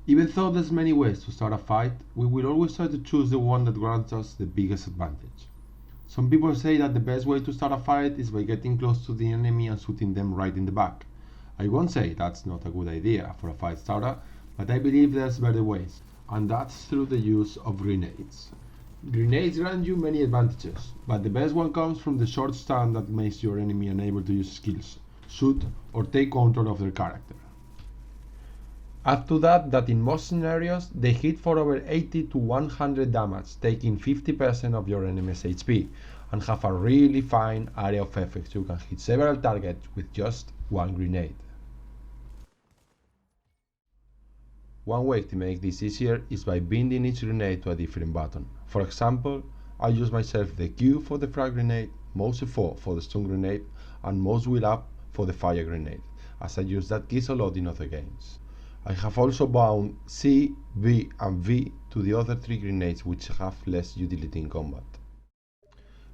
Even though there's many ways to start a fight, we will always try to choose the one that grants us the biggest advantage. Some people say that the best way to start a fight is by getting close to the enemy and shooting them right in the back. I won't say that's not a good idea for a fight starter, but I believe there's better ways, and that's through the use of grenades. Grenades grant you many advantages, but the best one comes from the short stun that makes your enemy unable to use skills, shoot, or take control of their character. Add to that in most scenarios they hit for over 80 to 100 damage, taking 50% of your enemy's HP, and have a really fine area of effect. You can hit several targets with just one grenade. One way to make this easier is by binding each grenade to a different button. For example, I use myself the Q for the frag grenade, mouse F4 for the stun grenade, and mouse wheel up for the fire grenade, as I use that keys a lot in other games. I have also bound C, B and V to the other three grenades which have less utility in combat.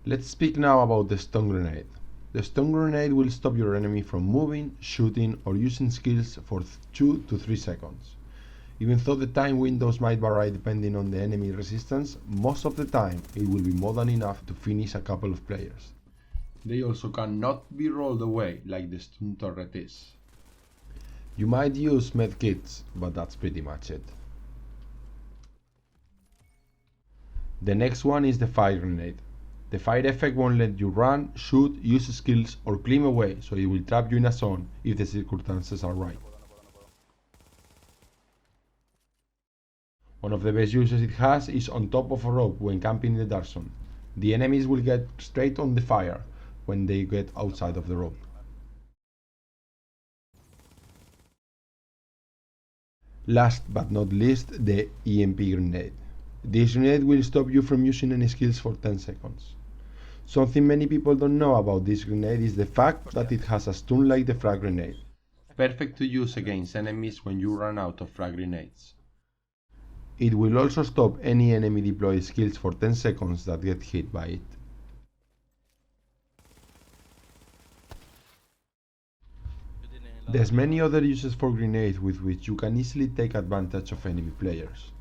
Let's speak now about the stun grenade. The stun grenade will stop your enemy from moving, shooting or using skills for 2 to 3 seconds. Even though the time windows might vary depending on the enemy resistance, most of the time it will be more than enough to finish a couple of players. They also cannot be rolled away like the stun turret is. You might use medkits, but that's pretty much it. The next one is the fire grenade. The fire effect won't let you run, shoot, use skills or climb away, so it will trap you in a zone if the circumstances are right. One of the best uses it has is on top of a rope when camping in the dark zone. The enemies will get straight on the fire when they get outside of the rope. Last but not least, the EMP grenade. This grenade will stop you from using any skills for 10 seconds. Something many people don't know about this grenade is the fact that it has a stun like the frag grenade. Perfect to use against enemies when you run out of frag grenades. It will also stop any enemy deployed skills for 10 seconds that get hit by it. There's many other uses for grenades with which you can easily take advantage of enemy players.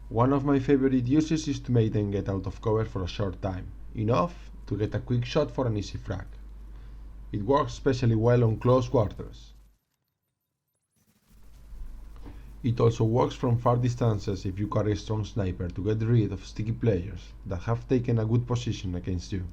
One of my favorite uses is to make them get out of cover for a short time, enough to get a quick shot for an easy frag. It works especially well on close quarters. It also works from far distances if you carry a strong sniper to get rid of sticky players that have taken a good position against you.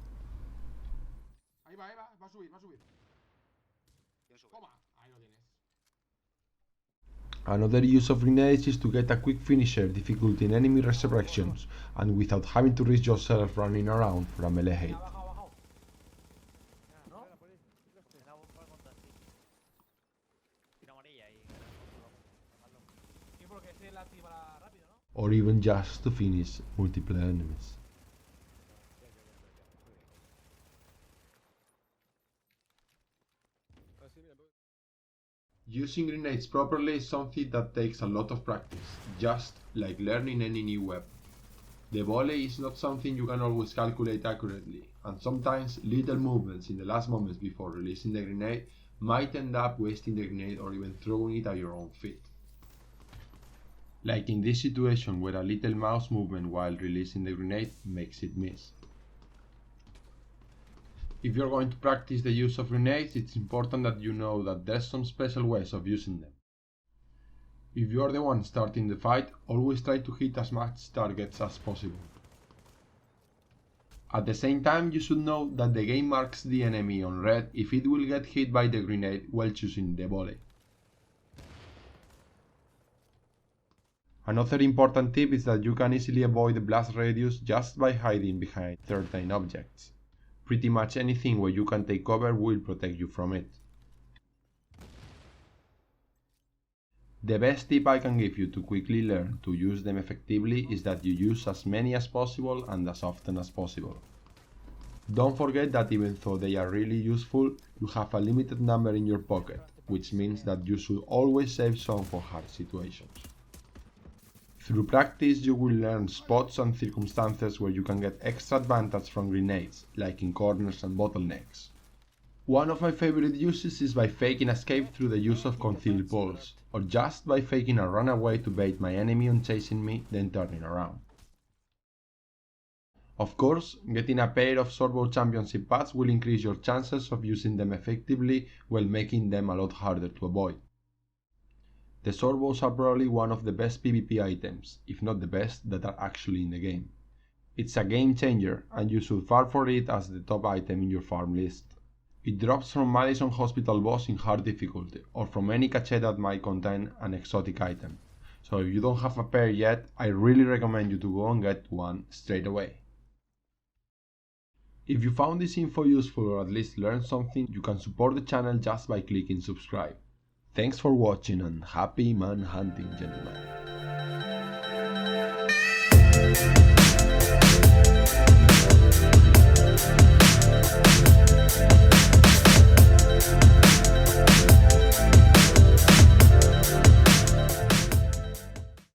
Another use of grenades is to get a quick finisher difficult in enemy resurrections and without having to risk yourself running around for a melee hit. Or even just to finish multiple enemies. Using grenades properly is something that takes a lot of practice, just like learning any new weapon. The volley is not something you can always calculate accurately, and sometimes little movements in the last moments before releasing the grenade might end up wasting the grenade or even throwing it at your own feet. Like in this situation where a little mouse movement while releasing the grenade makes it miss. If you're going to practice the use of grenades, it's important that you know that there's some special ways of using them. If you're the one starting the fight, always try to hit as much targets as possible. At the same time, you should know that the game marks the enemy on red if it will get hit by the grenade while choosing the volley. Another important tip is that you can easily avoid the blast radius just by hiding behind certain objects. Pretty much anything where you can take cover will protect you from it. The best tip I can give you to quickly learn to use them effectively is that you use as many as possible and as often as possible. Don't forget that even though they are really useful, you have a limited number in your pocket, which means that you should always save some for hard situations. Through practice, you will learn spots and circumstances where you can get extra advantage from grenades, like in corners and bottlenecks. One of my favorite uses is by faking escape through the use of concealed balls, or just by faking a runaway to bait my enemy on chasing me, then turning around. Of course, getting a pair of Swordbow Championship pads will increase your chances of using them effectively while making them a lot harder to avoid. The Swordbows are probably one of the best PvP items, if not the best, that are actually in the game. It's a game changer, and you should farm for it as the top item in your farm list. It drops from Madison Hospital boss in hard difficulty, or from any cache that might contain an exotic item. So if you don't have a pair yet, I really recommend you to go and get one straight away. If you found this info useful or at least learned something, you can support the channel just by clicking subscribe. Thanks for watching and happy manhunting, gentlemen.